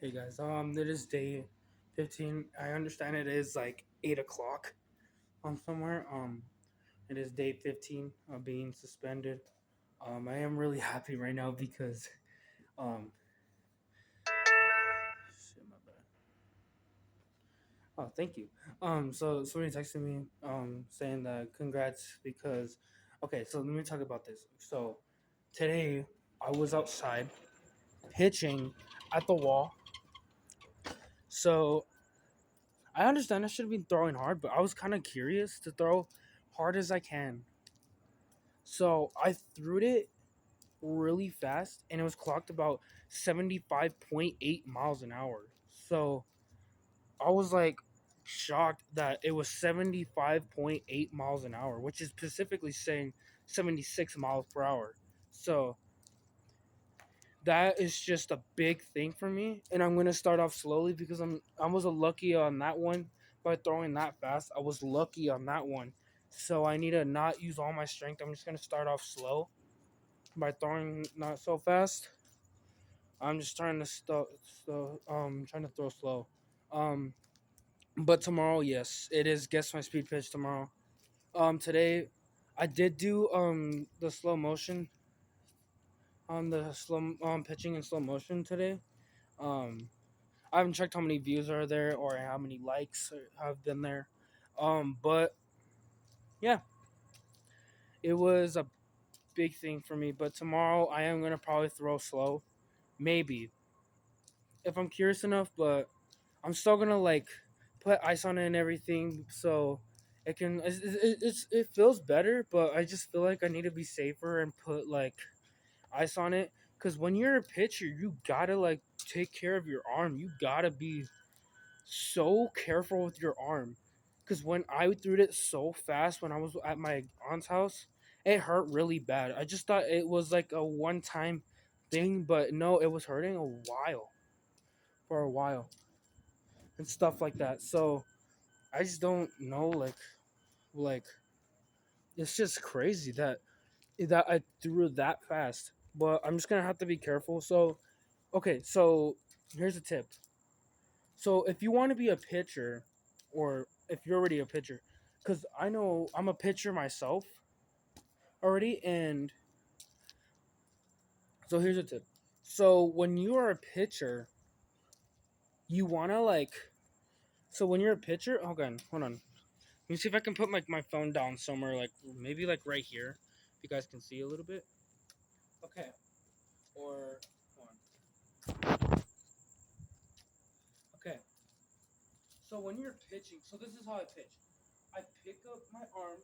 Hey guys, it is day 15. I understand it is like 8 o'clock on somewhere. It is day 15 of being suspended. I am really happy right now because, um, shit, my bad. Oh, thank you. So somebody texted me, saying that congrats because, okay, so let me talk about this. So today I was outside pitching at the wall. So I understand I should have been throwing hard, but I was kind of curious to throw hard as I can. So I threw it really fast and it was clocked about 75.8 miles an hour. So I was like shocked that it was 75.8 miles an hour, which is specifically saying 76 miles per hour. So that is just a big thing for me, and I'm gonna start off slowly because I was a lucky on that one by throwing that fast. I was lucky on that one, so I need to not use all my strength. I'm just gonna start off slow by throwing not so fast. I'm just trying to trying to throw slow. Um, but tomorrow, yes, it is guess my speed pitch tomorrow. Today, I did do the slow motion on the slow pitching in slow motion today. Um, I haven't checked how many views are there or how many likes have been there. But yeah, it was a big thing for me. But tomorrow I am gonna probably throw slow, maybe if I'm curious enough. But I'm still gonna like put ice on it and everything, so it feels better. But I just feel like I need to be safer and put like ice on it because when you're a pitcher, you gotta like take care of your arm. You gotta be so careful with your arm because when I threw it so fast when I was at my aunt's house, it hurt really bad. I just thought it was like a one time thing, but no, it was hurting for a while and stuff like that. So I just don't know, like it's just crazy that I threw that fast. But I'm just gonna have to be careful. So okay, so here's a tip. So if you want to be a pitcher, or if you're already a pitcher, because I know I'm a pitcher myself already, and so here's a tip. So when you are a pitcher, you want to like. So when you're a pitcher, hold on, hold on. Let me see if I can put my phone down somewhere, like maybe like right here, if you guys can see a little bit. Okay, or hold on. Okay. So when you're pitching, so this is how I pitch. I pick up my arm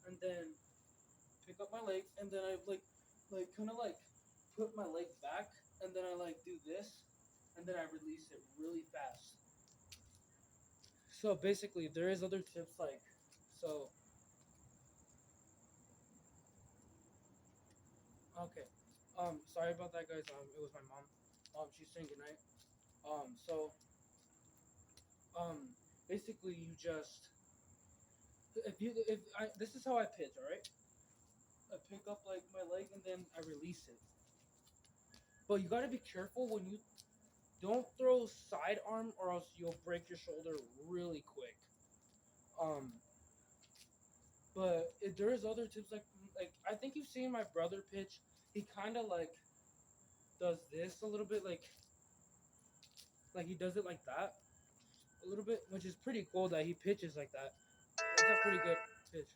and then pick up my leg, and then I like kind of like put my leg back, and then I like do this, and then I release it really fast. So basically, there is other tips like, so okay, sorry about that, guys. It was my mom. She's saying goodnight. So um, basically, you just if I this is how I pitch. All right, I pick up like my leg, and then I release it. But you gotta be careful when you don't throw sidearm, or else you'll break your shoulder really quick. Um, but if there is other tips like I think you've seen my brother pitch. He kind of like does this a little bit, like he does it like that a little bit, which is pretty cool that he pitches like that. It's a pretty good pitch.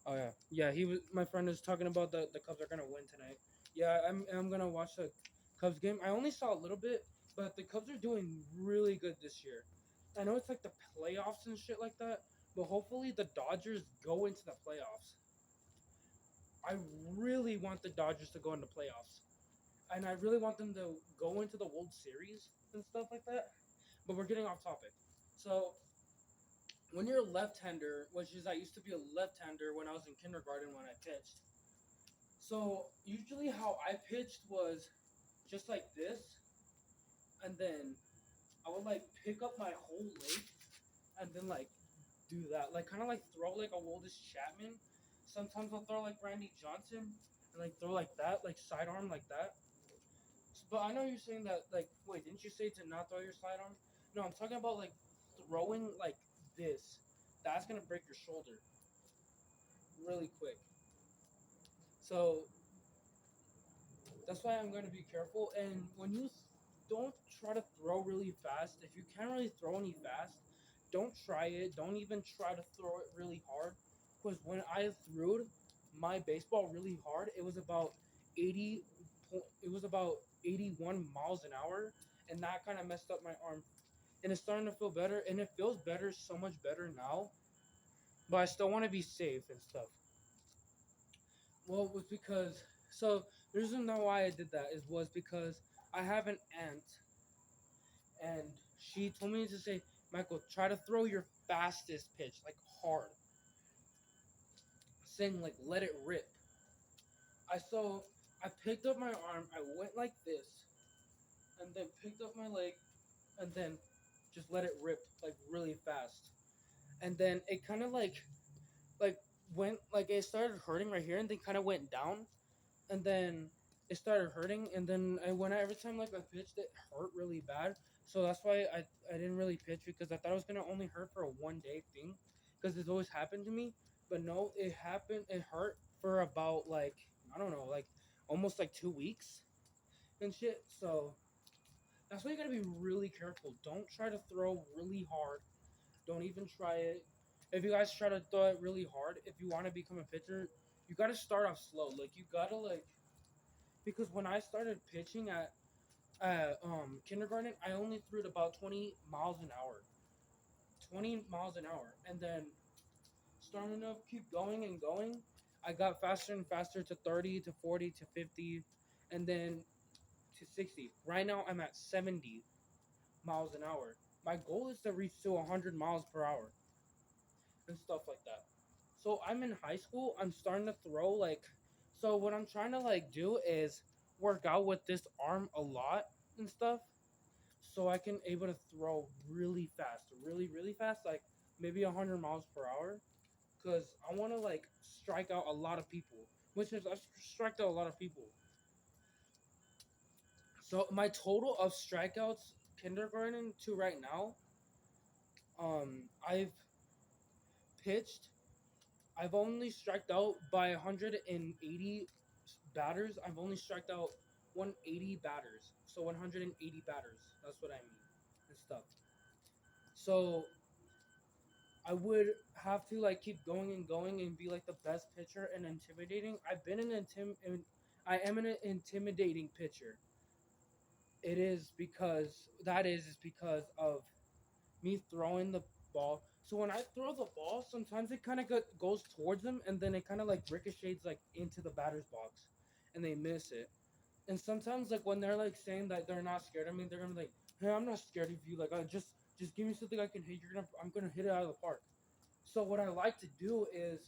Oh yeah, yeah. He was my friend was talking about the Cubs are gonna win tonight. Yeah, I'm gonna watch the Cubs game. I only saw a little bit, but the Cubs are doing really good this year. I know it's like the playoffs and shit like that, but hopefully the Dodgers go into the playoffs. I really want the Dodgers to go into playoffs, and I really want them to go into the World Series and stuff like that. But we're getting off topic. So when you're a left-hander, which is I used to be a left-hander when I was in kindergarten when I pitched. So usually how I pitched was just like this, and then I would like pick up my whole leg and then like do that, like kind of like throw like a Woldis Chapman. Sometimes I'll throw like Randy Johnson, and and like throw like that, like sidearm like that. But I know you're saying that like wait, didn't you say to not throw your sidearm? No, I'm talking about like throwing like this. That's gonna break your shoulder really quick. So that's why I'm gonna be careful. And when you don't try to throw really fast, if you can't really throw any fast, don't try it. Don't even try to throw it really hard. Because when I threw my baseball really hard, it was about 80. It was about 81 miles an hour, and that kind of messed up my arm. And it's starting to feel better, and it feels better, so much better now. But I still want to be safe and stuff. Well, it was because the reason why I did that was because I have an aunt and she told me to say, Michael, try to throw your fastest pitch, like hard. Saying like let it rip. I picked up my arm, I went like this, and then picked up my leg and then just let it rip like really fast. And then it kinda like went like it started hurting right here and then kinda went down and then it started hurting and then every time like I pitched it hurt really bad. So that's why I didn't really pitch because I thought it was gonna only hurt for a 1 day thing because it's always happened to me. But no, it hurt for about like I don't know, like almost like 2 weeks and shit. So that's why you gotta be really careful. Don't try to throw really hard. Don't even try it. If you guys try to throw it really hard, if you want to become a pitcher, you gotta start off slow. Like you gotta like because when I started pitching at kindergarten, I only threw it about 20 miles an hour. 20 miles an hour. And then starting to keep going and going, I got faster and faster to 30 to 40 to 50 and then to 60. Right now I'm at 70 miles an hour. My goal is to reach to 100 miles per hour and stuff like that. So I'm in high school. I'm starting to throw like so what I'm trying to like do is work out with this arm a lot and stuff so I can able to throw really fast, really fast, like maybe 100 miles per hour, because I want to like strike out a lot of people, which is I've struck out a lot of people. So my total of strikeouts kindergarten to right now, I've pitched. I've only struck out by 180 batters. I've only struck out 180 batters. So 180 batters. That's what I mean and stuff. So I would have to like keep going and going and be like the best pitcher and intimidating. I am an intimidating pitcher. It is because of me throwing the ball. So when I throw the ball, sometimes it kind of goes towards them and then it kind of like ricochets like into the batter's box and they miss it. And sometimes like when they're like saying that they're not scared of me, they're gonna be like, "Hey, I'm not scared of you. Like, I just give me something I can hit. I'm gonna hit it out of the park." So what I like to do is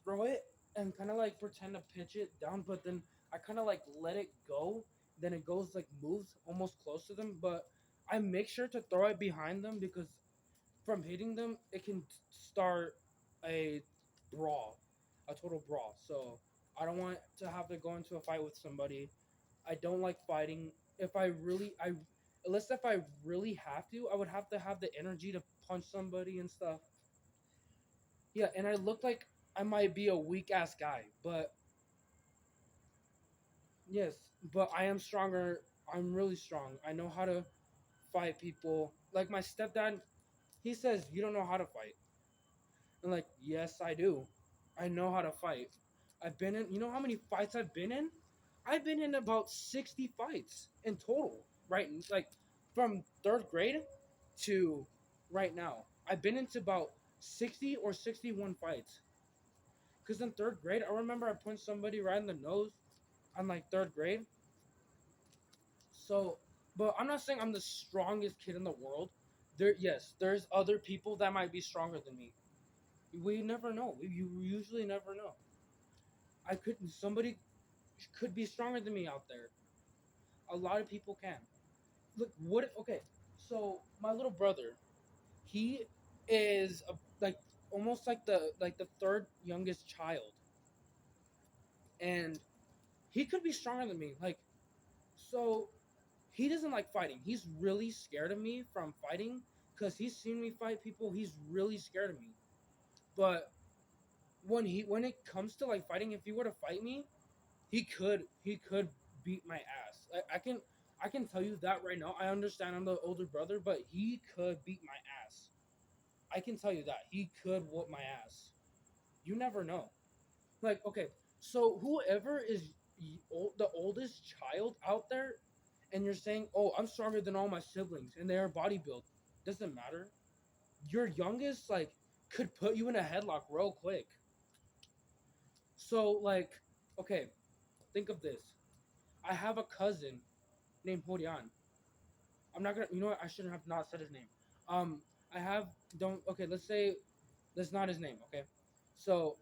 throw it and kind of like pretend to pitch it down, but then I kind of like let it go. Then it goes like moves almost close to them, but I make sure to throw it behind them because from hitting them, it can start a brawl, a total brawl. So I don't want to have to go into a fight with somebody. I don't like fighting. Unless if I really have to, I would have to have the energy to punch somebody and stuff. Yeah, and I look like I might be a weak ass guy, but yes, but I am stronger. I'm really strong. I know how to fight people. Like my stepdad, he says you don't know how to fight. And like, yes, I do. I know how to fight. I've been in. You know how many fights I've been in? I've been in about 60 fights in total. Right, like from third grade to right now, I've been into about 60 or 61 fights. Cause in third grade, I remember I punched somebody right in the nose on like third grade. So, but I'm not saying I'm the strongest kid in the world. Yes, there's other people that might be stronger than me. We never know. You usually never know. Somebody could be stronger than me out there. A lot of people can. Look, what? Okay, so my little brother, he is like almost like the third youngest child, and he could be stronger than me. Like, so he doesn't like fighting. He's really scared of me from fighting because he's seen me fight people. He's really scared of me. But when it comes to like fighting, if he were to fight me, he could beat my ass. I can tell you that right now. I understand I'm the older brother, but he could beat my ass. I can tell you that he could whoop my ass. You never know. Like, okay, so whoever is the oldest child out there, and you're saying, "Oh, I'm stronger than all my siblings," and they are bodybuild, doesn't matter. Your youngest like could put you in a headlock real quick. So like, okay, think of this. I have a cousin named Horian. I'm not gonna. You know what? I shouldn't have not said his name. Um, I have don't. Okay, let's say that's not his name. Okay, so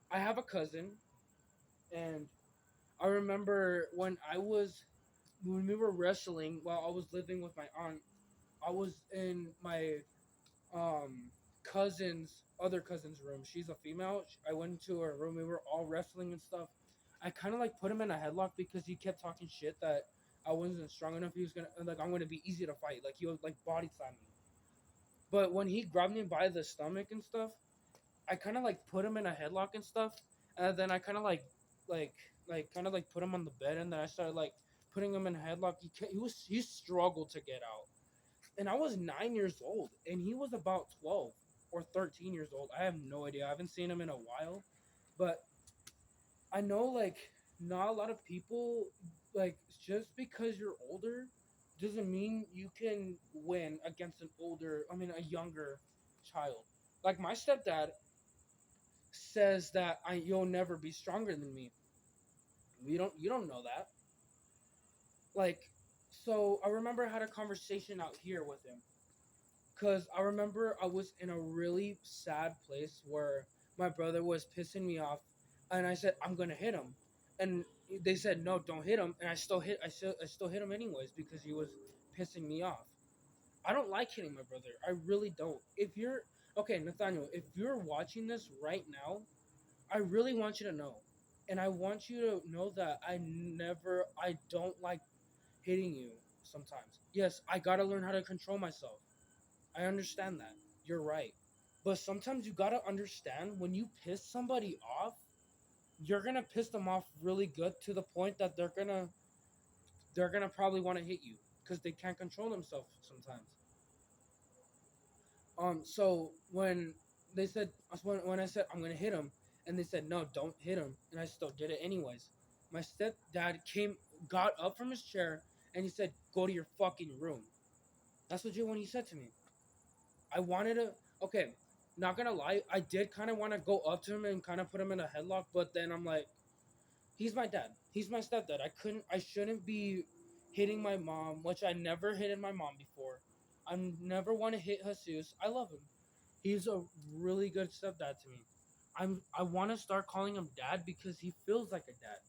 I have a cousin, and I remember when we were wrestling while I was living with my aunt. I was in my um cousin's other cousin's room. She's a female. I went into her room. We were all wrestling and stuff. I kind of like put him in a headlock because he kept talking shit that I wasn't strong enough. He was gonna like I'm gonna be easy to fight. Like he would like body slam me. But when he grabbed me by the stomach and stuff, I kind of like put him in a headlock and stuff, and then I kind of like kind of like put him on the bed, and then I started like putting him in a headlock. He struggled to get out, and I was 9 years old, and he was about 12 or 13 years old. I have no idea. I haven't seen him in a while, but I know like not a lot of people like just because you're older doesn't mean you can win against a younger child. Like my stepdad says that you'll never be stronger than me. You don't know that. Like, so I remember I had a conversation out here with him because I remember I was in a really sad place where my brother was pissing me off, and I said I'm gonna hit him, and they said no, don't hit him, and I still hit him anyways because he was pissing me off. I don't like hitting my brother. I really don't. If you're okay, Nathaniel, if you're watching this right now, I really want you to know, and I want you to know that I don't like hitting you sometimes. Yes, I gotta learn how to control myself. I understand that. You're right. But sometimes you gotta understand when you piss somebody off, you're gonna piss them off really good to the point that they're gonna probably want to hit you because they can't control themselves sometimes. So they said when I said I'm gonna hit him, and they said no, don't hit him, and I still did it anyways. My stepdad got up from his chair, and he said, "Go to your fucking room." That's what he said to me. I wanted to. Okay, not gonna lie, I did kind of want to go up to him and kind of put him in a headlock, but then I'm like, he's my dad. He's my stepdad. I shouldn't be hitting my mom, which I never hit my mom before. I never want to hit Jesus. I love him. He's a really good stepdad to me. I want to start calling him dad because he feels like a dad.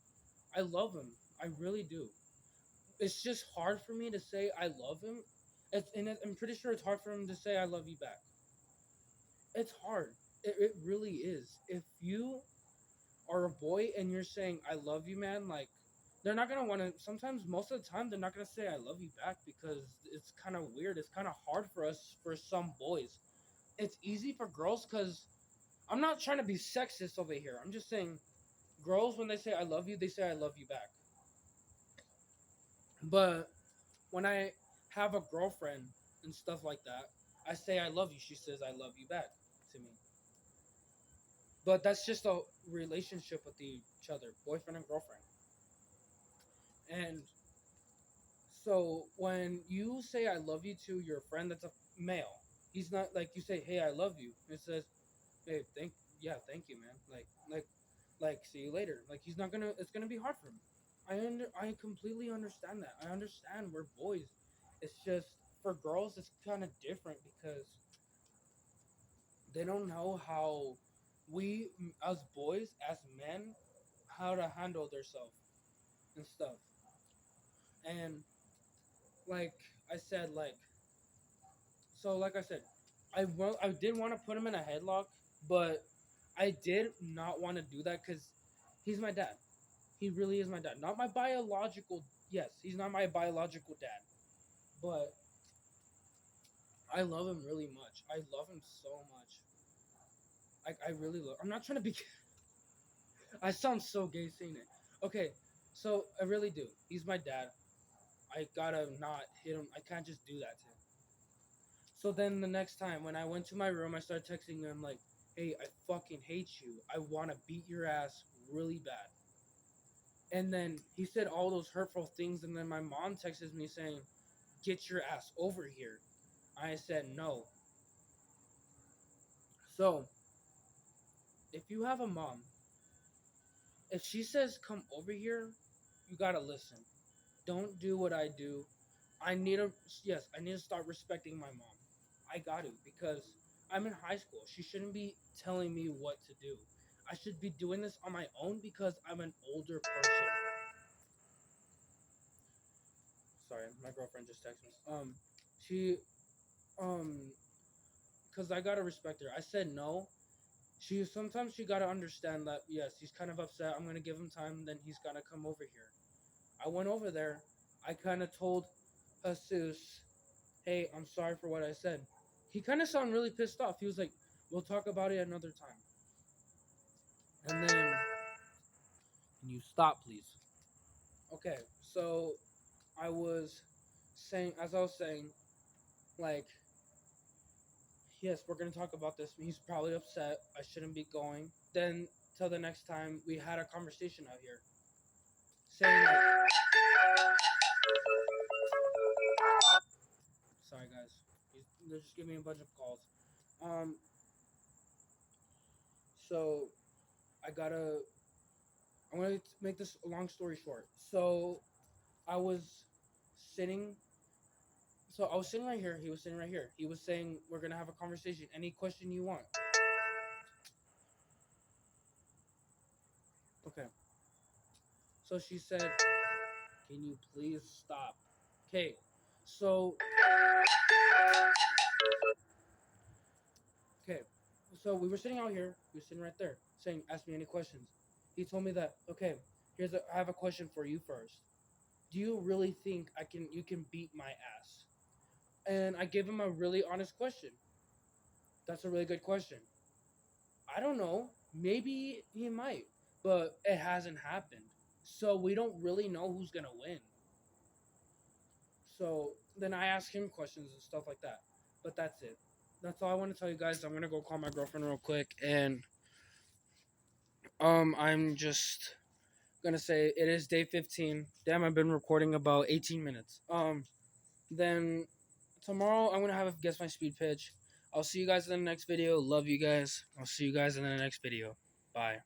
I love him. I really do. It's just hard for me to say I love him. I'm pretty sure it's hard for him to say I love you back. It's hard. It really is. If you are a boy and you're saying I love you, man, like they're not gonna want to. Sometimes, most of the time, they're not gonna say I love you back because it's kind of weird. It's kind of hard for us for some boys. It's easy for girls because I'm not trying to be sexist over here. I'm just saying girls when they say I love you, they say I love you back. But when I have a girlfriend and stuff like that, I say I love you. She says I love you back to me. But that's just a relationship with each other, boyfriend and girlfriend. And so when you say I love you to your friend that's a male, he's not like you say, "Hey, I love you." It says, "Hey, thank you, man." Like see you later. Like he's not gonna. It's gonna be hard for him. I completely understand that. I understand we're boys. It's just for girls, it's kind of different because they don't know how we as boys, as men, how to handle themselves and stuff. And like I said, like I said, I did want to put him in a headlock, but I did not want to do that because he's my dad. He really is my dad. Not my biological. Yes, he's not my biological dad, but I love him really much. I love him so much. I really love. I'm not trying to be. I sound so gay saying it. Okay, so I really do. He's my dad. I gotta not hit him. I can't just do that to him. So then the next time when I went to my room, I started texting him like, "Hey, I fucking hate you. I want to beat your ass really bad." And then he said all those hurtful things, and then my mom texted me saying, "Get your ass over here." I said no. So if you have a mom, if she says come over here, you gotta listen. Don't do what I do. I need to yes, I need to start respecting my mom. I got to because I'm in high school. She shouldn't be telling me what to do. I should be doing this on my own because I'm an older person. Sorry, my girlfriend just texted me. She um because I gotta respect her. I said no. She gotta understand that yes, he's kind of upset. I'm gonna give him time, then he's gonna come over here. I went over there. I kind of told Jesus, "Hey, I'm sorry for what I said." He kind of sounded really pissed off. He was like, "We'll talk about it another time." And then, can you stop, please? Okay, so I was saying, as I was saying, like, yes, we're gonna talk about this. He's probably upset. I shouldn't be going. Then, till the next time, we had a conversation out here, saying like, "Sorry, guys, they're just giving me a bunch of calls." Um, so I gotta. I'm gonna make this a long story short. So I was sitting. So I was sitting right here. He was sitting right here. He was saying, "We're gonna have a conversation. Any question you want." Okay. So she said, "Can you please stop?" Okay. So okay. So we were sitting out here. He was sitting right there, saying, "Ask me any questions." He told me that. Okay. I have a question for you first. Do you really think you can beat my ass? And I gave him a really honest question. That's a really good question. I don't know. Maybe he might, but it hasn't happened. So we don't really know who's gonna win. So then I ask him questions and stuff like that. But that's it. That's all I want to tell you guys. I'm gonna go call my girlfriend real quick, and I'm just gonna say it is day 15. Damn, I've been recording about 18 minutes. Then tomorrow I'm gonna have a guess my speed pitch. I'll see you guys in the next video. Love you guys. I'll see you guys in the next video. Bye.